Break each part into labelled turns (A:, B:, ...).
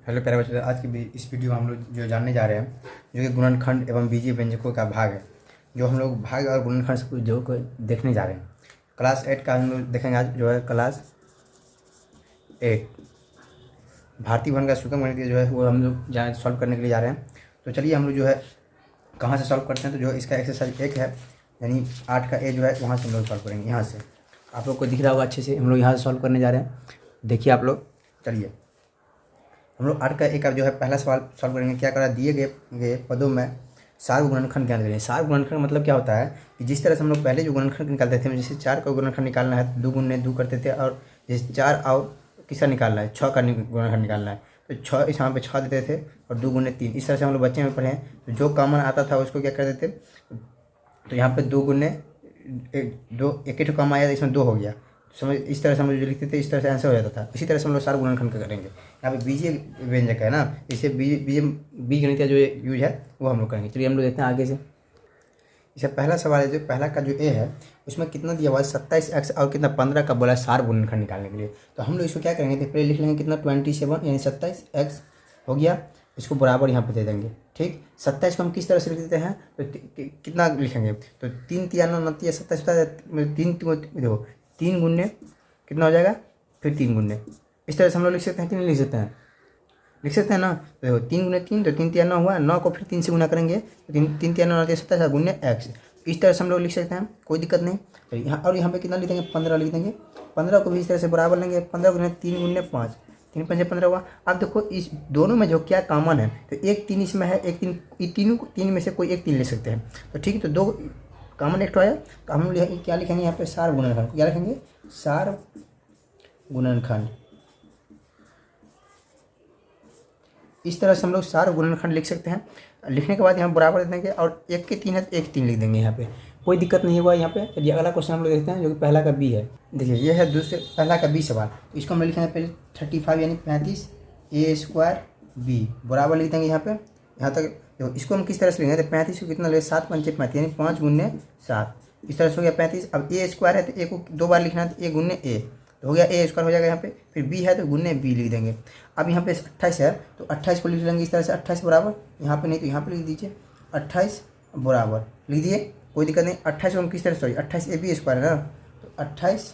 A: Hello प्यारे बच्चों, आज की इस वीडियो में हम लोग जो जानने जा रहे हैं जो कि गुणनखंड एवं बीजीय व्यंजकों का भाग है। जो हम लोग भाग और गुणनखंड से जो को देखने जा रहे हैं। क्लास 8 का हम लोग देखेंगे आज, जो है क्लास 8 भारतीय वन का सुगम गणित जो है वो हम लोग जहाँ सॉल्व करने के लिए जा रहे हैं। तो चलिए हम लोग जो है कहाँ से सॉल्व करते हैं। तो जो इसका एक्सरसाइज 1 है, यानी 8 का ए जो है वहाँ से हम लोग सॉल्व करेंगे। यहाँ से आप लोग को दिख रहा होगा अच्छे से, हम लोग यहाँ से सॉल्व करने जा रहे हैं। देखिए आप लोग, चलिए हम लोग 8 का ए का जो है पहला सवाल सॉल्व करेंगे। क्या करा, दिए गए पदों में सार गुणनखंड ज्ञात करें। सार गुणनखंड मतलब क्या होता है कि जिस तरह से हम लोग पहले जो गुणनखंड निकालते थे, जैसे 4 का गुणनखंड निकालना है तो 2 गुने 2 करते थे, और जैसे 4 और किसका निकालना है, 6 का गुणनखंड निकालना है तो 6 इस यहाँ पे 6 देते थे और 2 गुने 3। इस तरह से हम लोग बच्चे में पढ़े हैं। तो जो कॉमन आता था उसको क्या करते थे, तो यहाँ पे 2 गुने 2 एक ही कॉमन आया तो इसमें 2 हो गया। समझ, इस तरह से हम लोग जो लिखते थे इस तरह से आंसर हो जाता था। इसी तरह से हम लोग सार गुणनखंड का करेंगे। यहाँ पे बीजीय व्यंजक है ना, इसे बीजगणित जो यूज है वो हम लोग करेंगे। चलिए हम लोग देखते हैं आगे से। इसका पहला सवाल है, जो पहला का जो ए है उसमें कितना दिया हुआ है 27x और कितना 15 का बोला है सार गुणनखंड निकालने के लिए। तो हम लोग इसको क्या करेंगे, तो पहले लिख लेंगे कितना 27 यानी 27x हो गया, इसको बराबर यहाँ पे दे देंगे। ठीक, 27 को हम किस तरह से लिख देते हैं, तो कितना लिखेंगे, तो 3 तिया 9 9 27 देखो 3 गुने कितना हो जाएगा, फिर 3 गुने, इस तरह से हम लोग लिख सकते हैं कि नहीं लिख सकते हैं, लिख सकते हैं ना। तो देखो 3 गुने 3 तो 3 तिया 9 हुआ, 9 को फिर 3 से गुना करेंगे तो 3 तिया 9 27 गुने x, इस तरह से हम लोग लिख सकते हैं, कोई दिक्कत नहीं। तो यहाँ और यहाँ पे कितना लिख देंगे 15 लिख देंगे। 15 को भी इस तरह से बराबर लेंगे, 15 गुने 3 गुने 5, 3 5 15 हुआ। अब देखो इस दोनों में जो क्या कॉमन है, तो एक 3 इसमें है, एक 3 तीन में से कोई एक 3 ले सकते हैं। तो ठीक है, तो 2 कॉमन एक तो आया, तो हम लोग क्या लिखेंगे यहाँ पे सार गुणनखंड। क्या लिखेंगे, सार गुणनखंड। इस तरह से हम लोग सार गुणनखंड लिख सकते हैं। लिखने के बाद यहाँ बराबर दे देंगे और 1 के 3 है तो 1 3 लिख देंगे यहाँ पे, कोई दिक्कत नहीं हुआ यहाँ पे। चलिए अगला क्वेश्चन हम लोग देखते हैं, जो कि पहला का बी है। देखिए ये है पहला का बी सवाल। तो इसको हम लिखेंगे पहले 35 यानी 35 ए स्क्वायर बी बराबर लिख देंगे यहाँ पे। यहाँ तक देखो इसको हम किस तरह से लेंगे, तो 35 को कितना ले 7 पंचे 35 यानी 5 गुने 7, इस तरह से हो गया 35। अब ए स्क्वायर है तो ए को 2 बार लिखना है, तो ए गुने ए तो हो गया ए स्क्वायर हो जाएगा यहाँ पे। फिर बी है तो गुने बी लिख देंगे। अब यहाँ पे 28 है तो 28 को लिख लेंगे इस तरह से, 28 बराबर यहाँ पे नहीं तो यहाँ पे लिख दीजिए 28 बराबर लिख दिए, कोई दिक्कत नहीं। 28 को हम किस तरह से, 28 ए बी स्क्वायर है ना, तो 28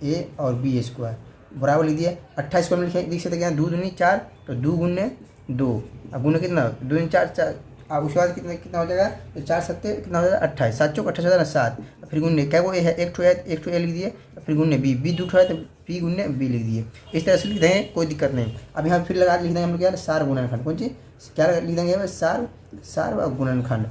A: ए और बी स्क्वायर बराबर लिख दिए। 28 को हम लिख सकते हैं 2 दूनी 4 तो 2 गुने 2, अब गुने कितना 2 दूनी 4 4, अब उसके बाद कितना हो जाएगा, तो 4 7 कितना हो जाएगा 28, 7 चौक 28 हो जाएगा 7, फिर गुन्ने क्या वो ए है, एक ठो ए लिख दिए, फिर गुन्ने बी 2 ठो है तो बी गुन्ने बी लिख दिए। इस तरह से लिख देंगे, कोई दिक्कत नहीं। अब यहाँ फिर लगा लिख देंगे हम लोग क्या, सार गुणनखंड। कौन चीज़ क्या लिख देंगे, सार गुणनखंड,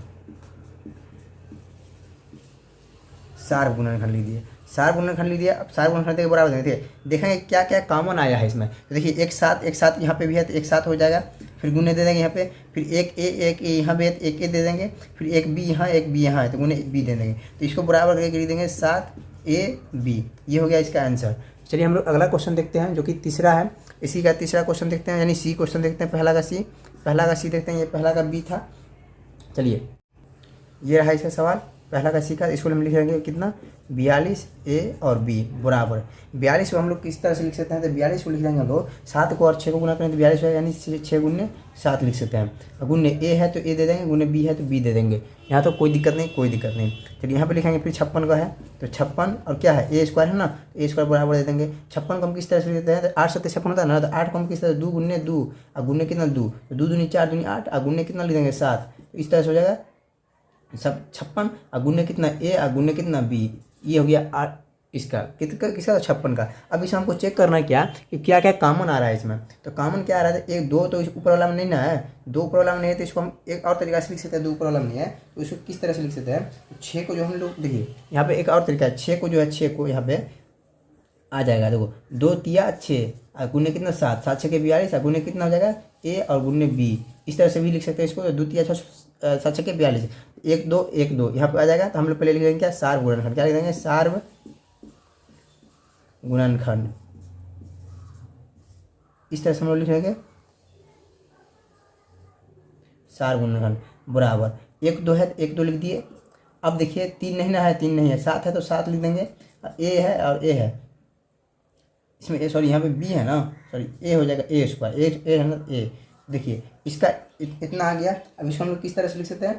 A: सार गुणनखंड लिख दिए, सार गुणनखंड लिख दिया। अब सार गुणनखंड के बराबर देंगे, देखेंगे क्या क्या कॉमन आया है इसमें। तो देखिए एक साथ यहाँ पे भी है तो एक साथ हो जाएगा, फिर गुने दे देंगे यहाँ पे, फिर एक ए यहाँ पे एक ए दे देंगे, फिर एक बी यहाँ है तो गुने बी दे देंगे। तो इसको बराबर करके लिख देंगे 7 ए बी, ये हो गया इसका आंसर। चलिए हम लोग अगला क्वेश्चन देखते हैं, जो कि तीसरा है। इसी का तीसरा क्वेश्चन देखते हैं, यानी सी क्वेश्चन देखते हैं। पहला का सी देखते हैं, ये पहला का बी था। चलिए ये रहा इसका सवाल, पहला का सी का। इसको हम लिखेंगे कितना 42 ए और बी बराबर 42 को हम लोग किस तरह से लिख सकते हैं, तो 42 को लिख देंगे हम लोग 7 को और 6 को गुना करें तो 42 है, यानी 6 गुने 7 लिख सकते हैं। गुने ए है तो ए दे देंगे, गुने बी है तो बी दे देंगे। यहाँ तो कोई दिक्कत नहीं। चलिए यहाँ पे लिखेंगे फिर 56 का है, तो 56 और क्या है ए स्क्वायर है ना, ए स्क्वायर बराबर दे देंगे। 56 को हम किस तरह से लिखते हैं, तो 8 7 56 होता है ना, तो 8 को हम किस तरह 2 गुने 2 और गुने कितना 2 तो 2 दूनी 4 दूनी 8 और गुने कितना लिख देंगे 7, इस तरह से हो जाएगा सब 56 और गुने कितना ए और गुने कितना बी, ये हो गया इसका किसका 56 का। अब इसमें हमको चेक करना है क्या कि क्या क्या कॉमन आ रहा है इसमें। तो कॉमन क्या आ रहा है, एक 2 तो इस ऊपर वाला में नहीं ना है, 2 ऊपर वाला में नहीं है, तो इसको हम एक और तरीका से लिख सकते हैं। 2 ऊपर वाला में नहीं है तो इसको किस तरह से लिख सकते हैं, तो 6 को जो हम लोग देखिए यहाँ पे एक और तरीका है, 6 को जो है 6 को यहाँ पे आ जाएगा, देखो 2 तिया 6 और गुने कितना 7, 7 6 के 42 और गुने कितना हो जाएगा ए और गुने बी, इस तरह से भी लिख सकते हैं इसको। 2 तिया 7 6 के 42 1 2 1 2 यहाँ पे आ जाएगा। तो हम लोग पहले लिख देंगे क्या, सार गुणनखंड। क्या लिख देंगे, सार गुणनखंड, इस तरह से हम लोग लिखेंगे सार गुणनखंड बराबर 1 2 है तो 1 2 लिख दिए। अब देखिए 3 नहीं ना है, 3 नहीं है, 7 है तो 7 लिख देंगे, ए है और ए है इसमें ए, सॉरी यहाँ पे बी है ना, सॉरी ए हो जाएगा ए स्क्वायर, ए है ना ए। देखिए इसका इतना आ गया। अब इसको हम लोग किस तरह से लिख सकते हैं,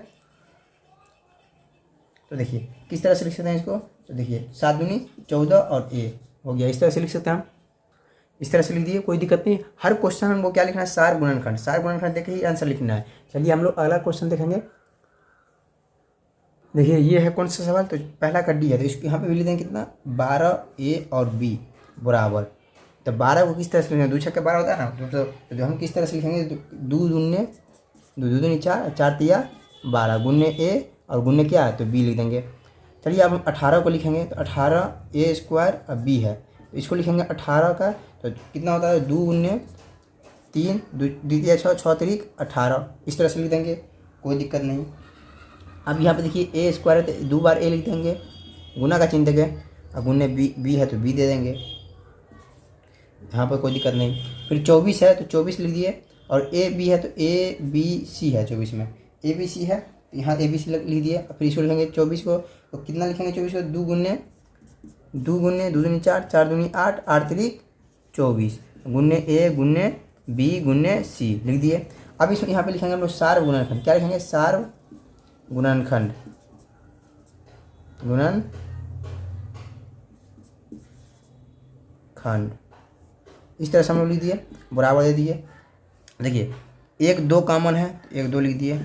A: तो देखिए किस तरह से लिख सकते हैं इसको, तो देखिए 7 दूनी 14 और ए हो गया, इस तरह से लिख सकते हैं हम। इस तरह से लिख दिए, कोई दिक्कत नहीं। हर क्वेश्चन हमको क्या लिखना है, सार गुणनखंड, सार गुणनखंड देख के ही आंसर लिखना है। चलिए हम लोग अगला क्वेश्चन देखेंगे। देखिए ये है कौन सा सवाल, तो पहला का डी है, तो इसको यहाँ पे भी लिख देंगे कितना 12 ए और बी बराबर। तो 12 को किस तरह से लिखेंगे, 2 छक्के 12 होता है ना, तो हम किस तरह से लिखेंगे, तो 2 दूनी 4, 4 तिया 12 गुन्ने ए और गुन्ने क्या है तो बी लिख देंगे। चलिए अब हम 18 को लिखेंगे, तो 18 ए स्क्वायर और बी है, तो इसको लिखेंगे 18 का, तो कितना होता है 2 गुन्ने 3 द्वितीय 6 6 तिरिक 18, इस तरह से लिख देंगे, कोई दिक्कत नहीं। अब यहाँ पे देखिए ए स्क्वायर है तो 2 बार ए लिख देंगे, गुना का चिन्ह देंगे, और गुन्ने बी है तो बी दे देंगे, यहाँ पर कोई दिक्कत नहीं। फिर 24 है तो 24 लिख दिए, और ए बी है तो ए बी सी है, 24 में ए बी सी है, तो यहाँ ए बी सी लिख दिए। फिर इसको लिखेंगे 24 को, तो कितना लिखेंगे 24 को, 2 गुन्ने 2 दूनी 4, 4 दूनी 8, 8 तिरिक 24 गुन्ने ए गुन्ने बी गुन्ने सी लिख दिए। अब इसमें यहाँ पे लिखेंगे हम लोग सार गुणनखंड, क्या लिखेंगे सार गुणनखंड, इस तरह से हम लोग लिख दिए, बराबर दे दिए। देखिए 1 2 कॉमन है, 1 2 लिख दिए,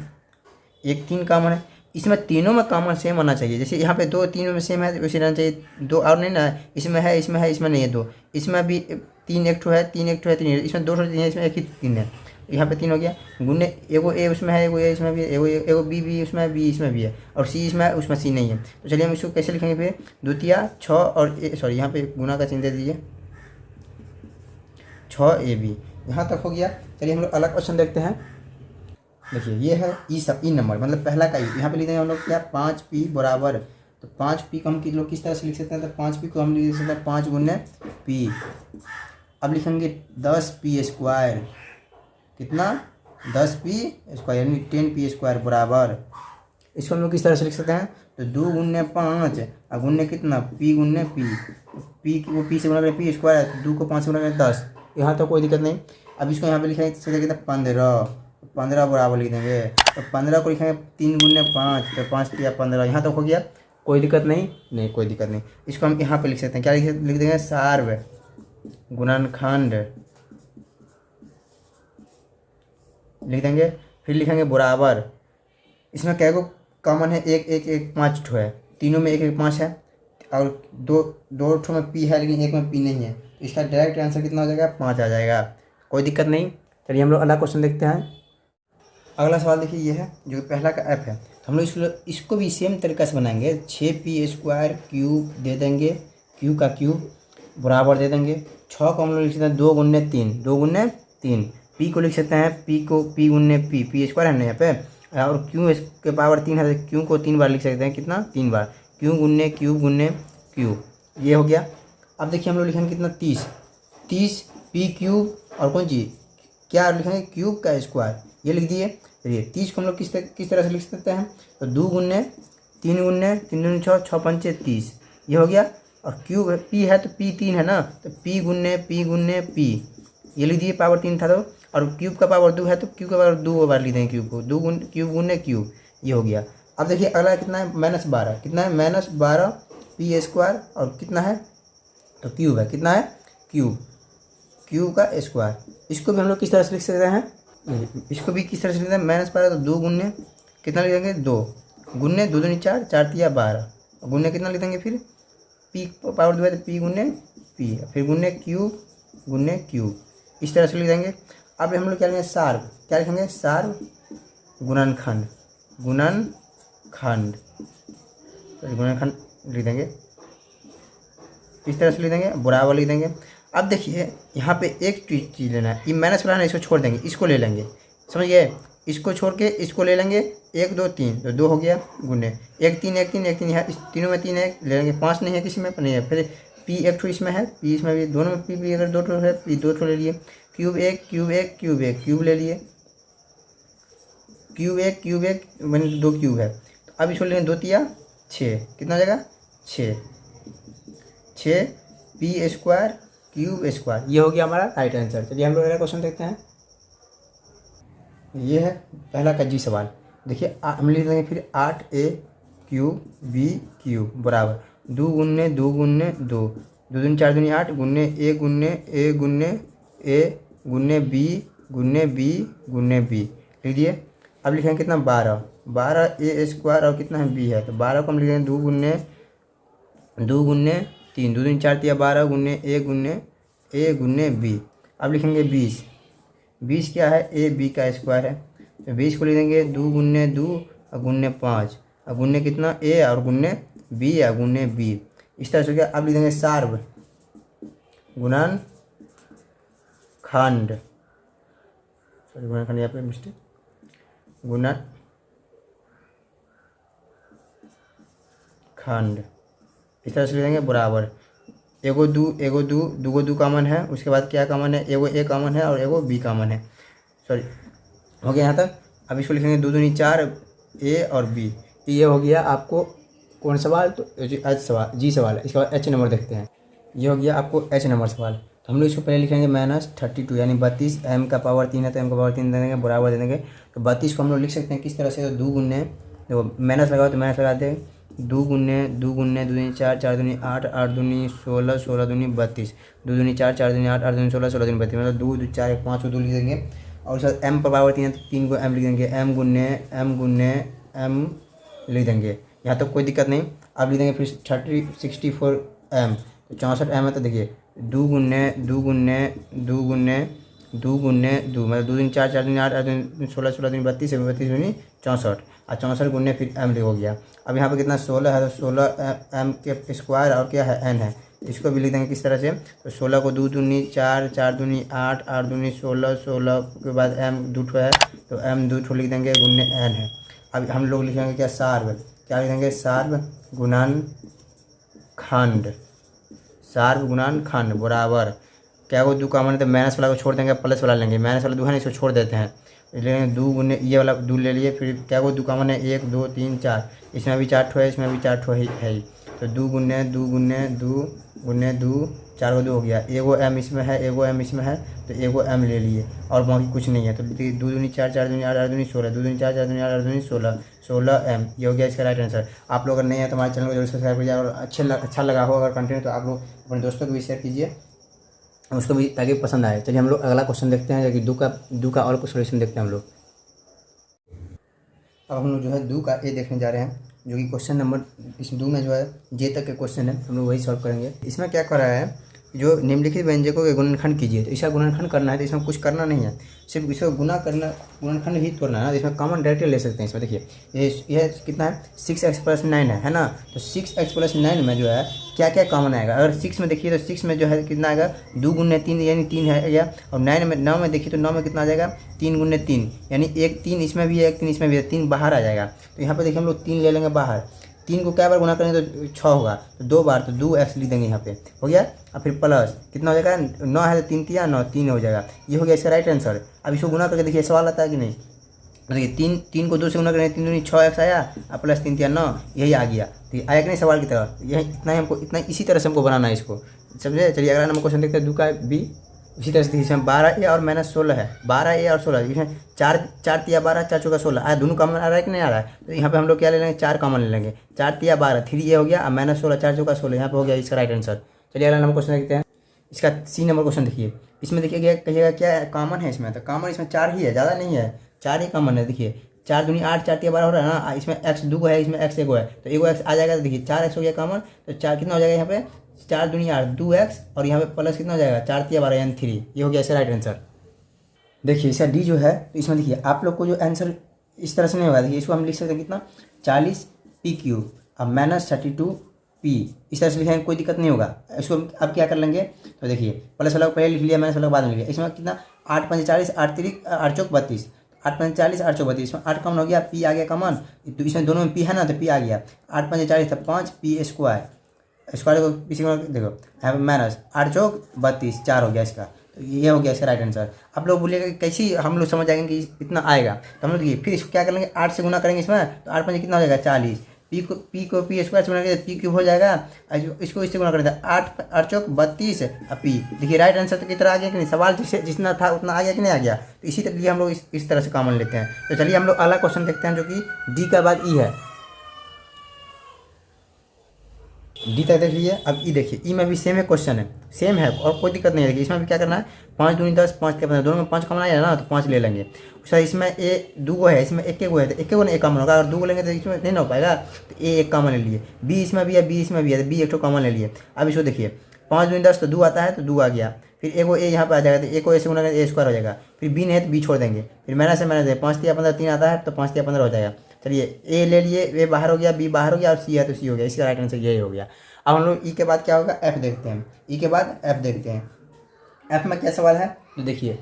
A: 1 3 कॉमन है, इसमें तीनों में कॉमन सेम आना चाहिए। जैसे यहाँ पे 2 तीनों में सेम है वैसे रहना चाहिए, 2 और नहीं ना, इसमें है इसमें नहीं है 2, इसमें भी 3 एक ठो है 3 एक ठो है 3 है, इसमें 2 ठो 3 है, इसमें 1 ही 3 है, यहाँ पे 3 हो गया। गुन्ने एगो ए उसमें है, एगो ए इसमें भी है, एगो बी उसमें है, बी इसमें भी है, और सी इसमें है, उसमें सी नहीं है। तो चलिए हम इसको कैसे लिखेंगे, फिर द्वितीया 6 और सॉरी यहाँ पे गुना का चिन्ह दे दीजिए, 6 ए बी, यहाँ तक हो गया। चलिए हम लोग अलग क्वेश्चन देखते हैं। देखिए ये है ई नंबर, मतलब पहला का ई, यहाँ पे लिख देंगे हम लोग क्या 5p बराबर, तो 5p को हम लोग किस तरह से लिख सकते हैं, तो 5p को हम लिख सकते हैं 5 गुने p। अब लिखेंगे 10p स्क्वायर, कितना 10p स्क्वायर यानी 10p स्क्वायर बराबर, इसको हम लोग किस तरह से लिख सकते हैं, तो 2 गुने 5 और गुने कितना p गुने p को p से गुना करें p स्क्वायर, तो 2 को 5 से गुना करें 10, यहाँ तो कोई दिक्कत नहीं। अब इसको यहाँ पे लिखेंगे कितना 15 बराबर लिख देंगे, तो 15 को लिखेंगे 3 गुने 5, तो 5 या 15, यहाँ तक हो गया, कोई दिक्कत नहीं कोई दिक्कत नहीं। इसको हम यहाँ पे लिख सकते हैं, क्या लिख देंगे सार्व गुणनखंड लिख देंगे। फिर लिखेंगे बराबर, इसमें क्या को कॉमन है, 1 1 1 5 ठो है, तीनों में 1 1 5 है, और दो ठो में p है लेकिन एक में p नहीं है, तो इसका डायरेक्ट आंसर कितना हो जाएगा 5 आ जाएगा, कोई दिक्कत नहीं। चलिए हम लोग अगला क्वेश्चन देखते हैं। अगला सवाल देखिए ये है जो पहला का f है, तो हम लोग इसको भी सेम तरीक़ा से बनाएंगे, 6p स्क्वायर क्यूब दे देंगे, क्यू का क्यूब बराबर दे देंगे। 6 को हम लोग लिख सकते हैं 2 गुने 3, p को लिख सकते हैं p गुने p स्क्वायर है ना यहाँ पे, और क्यू के पावर 3 है, क्यू को 3 बार लिख सकते हैं, कितना 3 बार, क्यू गुने क्यू, ये हो गया। अब देखिए हम लोग लिखेंगे कितना 30 p क्यूब और कौन चीज़ क्या लिखेंगे क्यूब का स्क्वायर, ये लिख दिए। चलिए 30 को हम लोग किस तरह से लिख सकते हैं, तो 2 गुने 3 6 6 पंचे 30, ये हो गया। और क्यूब p है तो p 3 है ना, तो p गुने p, ये लिख दिए, पावर 3 था तो, और क्यूब का पावर 2 है तो क्यूब का पावर 2 बार लिख देंगे क्यूब को, क्यूब गुने क्यूब, ये हो गया। अब देखिए अगला कितना है -12, कितना है -12 p स्क्वायर, और कितना है तो क्यूब है, कितना है क्यूब का स्क्वायर। इसको भी हम लोग किस तरह से लिख सकते हैं, इसको भी किस तरह से लिखते हैं -12, तो 2 गुने कितना लिख देंगे 2 गुने 2 दूनी 4, 4 तिया 12, गुने कितना लिख देंगे फिर p पावर 2 है तो p गुने p, फिर गुने क्यूब, इस तरह से लिख देंगे। अब हम लोग क्या लिखेंगे क्या लिखेंगे सार गुणनखंड लिख देंगे, इस तरह से लिख देंगे, बराबर लिख देंगे। अब देखिए यहाँ पे एक चीज़ लेना है, ये माइनस वाला ना, इसको छोड़ देंगे, इसको ले लेंगे, समझ गए, इसको छोड़ के इसको ले लेंगे, 1 2 3, तो 2 हो गया, गुने 1 3 यहाँ इस तीनों में 3 है, ले लेंगे, 5 नहीं है किसी में नहीं है, फिर p 1 ठो इसमें है, p इसमें भी, दोनों में p भी अगर 2 ठो है p 2 ठो ले लिए, क्यूब ले लिए, क्यूब एक मैंने 2 क्यूब है, तो अब इसको लेंगे 2 तिया 6, कितना हो जाएगा 6 p स्क्वायर क्यूब स्क्वायर, ये हो गया हमारा राइट आंसर। चलिए हम लोग अगला क्वेश्चन देखते हैं। ये है पहला का जी सवाल। देखिए हम लिख देंगे फिर 8a क्यूब बी क्यूब बराबर 2 गुन्ने 2 गुन्ने 2, 2 दूनी 4 दूनी 8 गुन्ने ए गुन्ने बी गुन्ने बी गुन्ने बी। लीजिए अब लिखेंगे कितना 12, 12 ए स्क्वायर और कितना है बी है, तो 12 को हम लिखेंगे 2 गुन्ने 3, 2 दूनी 4 तिया 12 गुन्ने ए गुन्ने बी। अब लिखेंगे 20, 20 क्या है ए बी का स्क्वायर है, तो 20 को लिख देंगे 2 गुन्ने 2 और गुन्ने 5 और गुन्ने कितना ए और गुन्ने बी या गुन्ने बी। इस तरह से हो गया। अब लिख देंगे सार्व गुणन खंड, सॉरी गुणन खंड यहाँ पे मिस्टेक, गुणन खंड इस तरह से लिख देंगे बराबर एगो दू दूगो दू कामन है, उसके बाद क्या कामन है, एगो ए कामन है और एगो बी कामन है। सॉरी हो गया यहाँ तक। अब इसको लिखेंगे 2 दूनी 4 ए और बी। ये हो गया आपको कौन सवाल, तो एच सवाल जी सवाल है। इसके बाद एच नंबर देखते हैं। ये हो गया आपको एच नंबर सवाल। तो हम लोग इसको पहले लिखेंगे -32 यानी 32, एम का पावर 3 है तो एम का पावर 3 दे देंगे बराबर दे देंगे। तो 32 को हम लोग लिख सकते हैं किस तरह से, तो 2 गुन्ने, देखो माइनस लगाओ तो माइनस लगा दें, 2 गुन्ने 2 दूनी 4, 4 दूनी 8, 8 दूनी 16, 16 दूनी 32, 2 दूनी 4, 4 दूनी 8, 8 दूनी 16, 16 दूनी 32, मतलब 2 2 4 1 5 को 2 लिख देंगे। और उसके बाद एम पर पावर 3 है तो 3 को एम लिख देंगे, एम गुन्ने एम लिख देंगे। यहाँ तक कोई दिक्कत नहीं। अब लिख देंगे फिर 64 एम, तो 64 एम है। तो देखिए 2 गुन्ने 2 मतलब 2 दूनी 4, 4 दूनी 8, 8 दूनी 16, 16 दूनी 32, 32 दूनी 64 और 64 गुन्ने फिर एम हो गया। अब यहाँ पे कितना 16 है, तो 16 एम के स्क्वायर और क्या है एन है, इसको भी लिख देंगे किस तरह से, तो 16 को 2 दूनी 4, 4 दूनी 8, 8 दूनी 16, 16 के बाद एम 2 ठो है तो एम 2 ठो लिख देंगे गुन्ने एन है। अब हम लोग लिखेंगे क्या सार्व, क्या लिखेंगे सार्व गुणन खंड, सार्व गुणन खंड बराबर क्या को 2 कामन है तो माइनस वाला को छोड़ देंगे, प्लस वाला लेंगे, माइनस वाला 2 है ना इसको छोड़ देते हैं, लेंगे 2 गुने ये वाला 2 ले लिए, फिर क्या को 2 कामन है 1 2 3 4, इसमें भी 4 ठो है, इसमें भी 4 ठो है ही। तो 2 गुने 2 4 को 2 हो गया, एगो एम इसमें है एगो एम इसमें है तो एगो एम ले लिए और बाकी कुछ नहीं है। तो 2 दूनी 4, 4 दूनी 8, 8 दूनी 16, 2 दूनी 4, 4 दूनी 8, 8 दूनी 16, 16 एम। ये हो गया इसका राइट आंसर। आप लोग अगर नहीं है तो हमारे चैनल को जरूर सब्सक्राइब कीजिए और अच्छा लगा हो अगर कंटेंट तो आप लोग अपने दोस्तों को भी शेयर कीजिए उसको भी ताकि पसंद आए। चलिए हम लोग अगला क्वेश्चन देखते हैं, कि दो का और कुछ सोल्यूशन देखते हैं हम लोग। अब हम लोग जो है 2 का ए देखने जा रहे हैं, जो कि क्वेश्चन नंबर इस 2 में जो है जे तक के क्वेश्चन है, हम लोग वही सॉल्व करेंगे। इसमें क्या कर रहा है, जो निम्नलिखित व्यंजकों के गुणनखंड कीजिए, तो इसका गुणनखंड करना है तो इसमें कुछ करना नहीं है, सिर्फ इसको गुणनखंड ही तोड़ना है। इसमें कॉमन डायरेक्टली ले सकते हैं। इसमें देखिए ये कितना है 6x + 9 है ना, तो 6x + 9 में जो है क्या क्या कॉमन आएगा। अगर 6 में देखिए तो 6 में जो है कितना आएगा 2 गुने 3 यानी 3 है या, और 9 में देखिए तो 9 में कितना आ जाएगा 3 गुने 3 यानी 1 3 इसमें भी है 1 3 इसमें भी है, 3 बाहर आ जाएगा। तो यहाँ पर देखिए हम लोग 3 ले लेंगे बाहर, 3 को क्या बार गुना करेंगे तो 6 होगा, तो 2 बार तो 2x लिख देंगे यहाँ पे हो गया। और फिर प्लस कितना हो जाएगा 9 है तो 3 तिया 9 3 हो जाएगा। ये हो गया इसका राइट आंसर। अब इसको गुना करके देखिए सवाल आता है कि नहीं, देखिए 3 को 2 से गुना करेंगे 3 दूनी 6x आया और प्लस 3 तिया 9 यही आ गया। तो ये आया कि नहीं सवाल की तरह, यही इतना ही हमको इतना इसी तरह से हमको बनाना है इसको, समझे। चलिए अगला नंबर क्वेश्चन देखते हैं 2 का बी। इसी तरह से इसमें 12a और -16 है, 12a और 16 इसमें 4 तिया 12 4 चौका 16 आया, दोनों कॉमन आ रहा है कि नहीं आ रहा है। तो यहाँ पे हम लोग क्या ले लेंगे 4 कॉमन ले लेंगे, 4 तिया 12 3 हो गया और -16 4 चौका 16 यहाँ पे हो गया इसका राइट आंसर। चलिए अगला नंबर क्वेश्चन देखते हैं। इसका सी नंबर क्वेश्चन देखिए, इसमें देखिए कहिएगा क्या कॉमन है इसमें, तो कॉमन इसमें 4 ही है, ज़्यादा नहीं है, 4 ही कॉमन है। देखिए 4 दूनी 8 4 तिया 12 हो रहा है ना, इसमें x 2 है इसमें x 1 है, तो एगो x आ जाएगा। तो देखिए 4x हो गया कॉमन, तो 4 कितना हो जाएगा यहाँ पे 4 दूनी 8 2x और यहाँ पे प्लस कितना हो जाएगा 4 तिया 12 यानी 3। ये हो गया इसका राइट आंसर। देखिए इसका डी जो है, तो इसमें देखिए आप लोग को जो आंसर इस तरह से नहीं होगा। देखिए इसको हम लिख सकते हैं कितना 40p³ अब -32p, इस तरह से लिखेंगे कोई दिक्कत नहीं होगा। इसको अब क्या कर लेंगे, तो देखिए प्लस वाला को पहले लिख लिया, माइनस वाला को बाद में लिख लिया। इसमें कितना 8 5 40 8 3 8 चौक 32, 8 5 40 8 चौक 32, इसमें 8 कॉमन हो गया, p आ गया कॉमन, तो इसमें दोनों में p है ना तो p आ गया। 8 5 40 तो 5p² स्क्वायर को पीछे देखो यहाँ पे -8 चौक 32 4 हो गया इसका। तो ये हो गया इसका राइट आंसर। आप लोग बोलिएगा कैसे हम लोग समझ जाएंगे कि इतना आएगा, तो हम लोग देखिए फिर इसको क्या कर लेंगे 8 से गुना करेंगे इसमें, तो 8 5 कितना हो जाएगा 40, पी स्क्वायर से गुना करें पी क्यूब हो जाएगा। इसको इससे गुना कर दें 8 8 चौक 32 पी। देखिए राइट आंसर तो की तरह आ गया कि नहीं, सवाल जितना था उतना आ गया कि नहीं आ गया। तो इसी लिए हम लोग इस तरह से कॉमन लेते हैं। तो चलिए हम लोग अगला क्वेश्चन देखते हैं जो कि डी के बाद ई है। डी तक देख लीजिए। अब ई देखिए, ई में भी सेम है, क्वेश्चन है सेम है और कोई दिक्कत नहीं है। इसमें भी क्या करना है, 5 दूनी 10 5 के 15 दोनों में 5 कॉमन आएगा ना, तो 5 ले लेंगे। उसका इसमें ए 2 है, इसमें एक है, तो एक ने एक कॉमन होगा। अगर 2 लेंगे तो इसमें नहीं ना हो पाएगा, तो ए एक कॉमन ले लिए। बी इसमें भी है, बी इसमें भी है, तो बी एक तो कॉमन ले लिए। अब इसको देखिए 5 दूनी 10 तो 2 आता है, तो 2 आ गया। फिर एक ए यहाँ पर आ जाएगा, तो एक को ए से गुना ए स्क्वायर हो जाएगा। फिर बी नहीं है तो बी छोड़ देंगे। फिर माइनस से माइनस 5 3 15 3 आता है, तो 5 3 15 हो जाएगा। चलिए ए ले लिए, ए बाहर हो गया, बी बाहर हो गया, और सी है तो सी हो गया। इसका राइट आंसर यही हो गया। अब हम लोग ई के बाद क्या होगा, एफ देखते हैं। ई के बाद एफ देखते हैं। एफ में क्या सवाल है, तो देखिए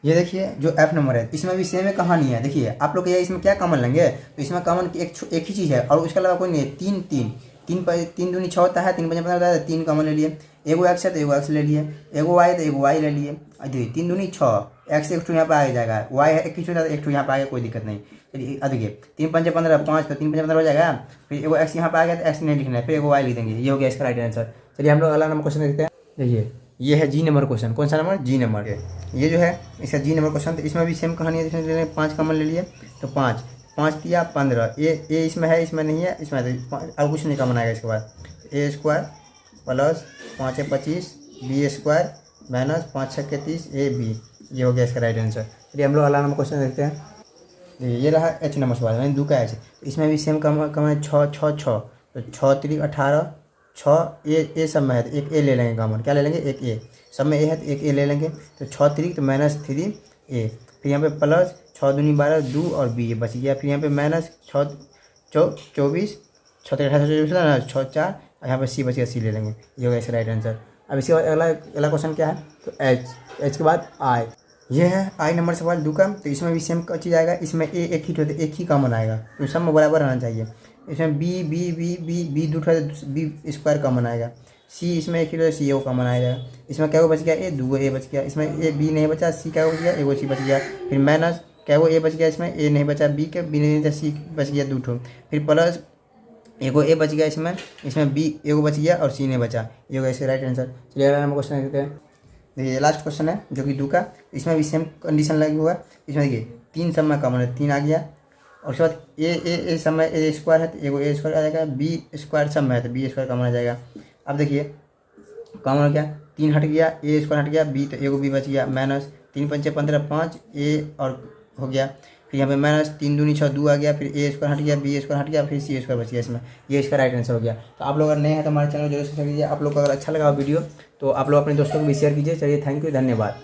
A: ये देखिए जो एफ नंबर है इसमें भी सेम है, कहानी है। देखिए आप लोग ये इसमें क्या कॉमन लेंगे, तो इसमें कॉमन एक ही चीज़ है और उसके अलावा कोई नहीं है। 3 3 3 3 दूनी 6 होता है, 3 5 15 होता है, 3 कॉमन ले लिए। एगो एक्स है तो एगो एक्स ले लिए, एगो वाई तो एगो वाई ले लिए। देखिए 3 दूनी 6, एक्स एक यहाँ पर आ जाएगा, वाई है एक होता है, एक यहाँ पर आ गया, कोई दिक्कत नहीं। चलिए देखिए 3 5 15 5, तो 3 5 15 हो जाएगा। फिर एगो एक्स यहाँ पर आ गया, तो एक्स नहीं लिखना है, फिर एगो वाई लिख देंगे। ये हो गया इसका राइट आंसर। चलिए हम लोग अगला नंबर क्वेश्चन देखते हैं। देखिए ये है जी नंबर क्वेश्चन। कौन सा नंबर, जी नंबर है। ये जो है इसका जी नंबर क्वेश्चन। तो इसमें भी सेम कहानी है, इसमें 5 कॉमन ले लिए, तो 5 5 दिया 15। ए इसमें है, इसमें नहीं है, इसमें और कुछ नहीं कॉमन आएगा। इसके बाद ए स्क्वायर प्लस 5 है 25 B square minus 5 6 30 A B. ये हो गया इसका राइट आंसर। चलिए हम लोग अगला नंबर क्वेश्चन देखते हैं। देखिए ये रहा एच नंबर सवाल, यानी 2 का एच। इसमें भी सेम कॉमन है 6 6 6, तो 6 3 18 6 ए सब में है, तो एक ए ले लेंगे कॉमन। क्या ले लेंगे, एक ए। सब में ए है तो एक ए ले लेंगे, तो 6 3 तो -3 ए। फिर यहाँ पे प्लस 6 दूनी 12 2 और बी बच गया। फिर यहाँ पे माइनस 6 24 6 18 24 ना 6 4, और यहाँ पे सी बच गया, सी ले लेंगे। ये होगा इसका राइट आंसर। अब इसके बाद अगला क्वेश्चन क्या है, तो एच के बाद आई। ये है आई नंबर सवाल 2 का। तो इसमें भी सेम चीज़ आएगा। इसमें ए एक ही कॉमन आएगा, तो सब में बराबर रहना चाहिए। इसमें B B B B B दूसरा बी स्क्वायर कॉमन आएगा। सी इसमें एक ही सी ओ कॉमन आएगा। इसमें क्या वो बच गया, ए 2 ए बच गया। इसमें ए बी नहीं बचा, सी क्या बच गया, एगो सी बच गया। फिर माइनस क्या वो ए बच गया, इसमें ए नहीं बचा, बी के बी नहीं बचा, सी बच गया 2 ठो। फिर प्लस एगो ए बच गया, इसमें बी एगो बच गया और सी नहीं बचा। ये होगा इसका राइट आंसर। चलिए अगला नंबर क्वेश्चन देखते हैं। देखिए लास्ट क्वेश्चन है जो कि 2 का। इसमें भी सेम कंडीशन लगी हुआ है। इसमें देखिए 3 सब में कॉमन है, 3 आ गया। और उसके बाद ए सब में ए स्क्वायर है, तो एगो ए स्क्वायर आ जाएगा। बी स्क्वायर सब में है, तो बी स्क्वायर कॉमन आ जाएगा। अब देखिए कॉमन हो गया, 3 हट गया, ए स्क्वायर हट गया, बी तो एगो बी बच गया। माइनस 3 5 15 5 ए और हो गया। फिर यहाँ पे माइनस 3 दूनी 6 2 आ गया। फिर ए स्क्वायर हट गया, बी स्क्वायर हट गया, फिर सी स्क्वायर बच गया इसमें। ये इसका राइट आंसर हो गया। तो आप लोग अगर नए हैं तो हमारे चैनल जरूर सब्सक्राइब कीजिए। आप लोग को अगर अच्छा लगा वीडियो तो आप लोग अपने दोस्तों को भी शेयर कीजिए। चलिए थैंक यू, धन्यवाद।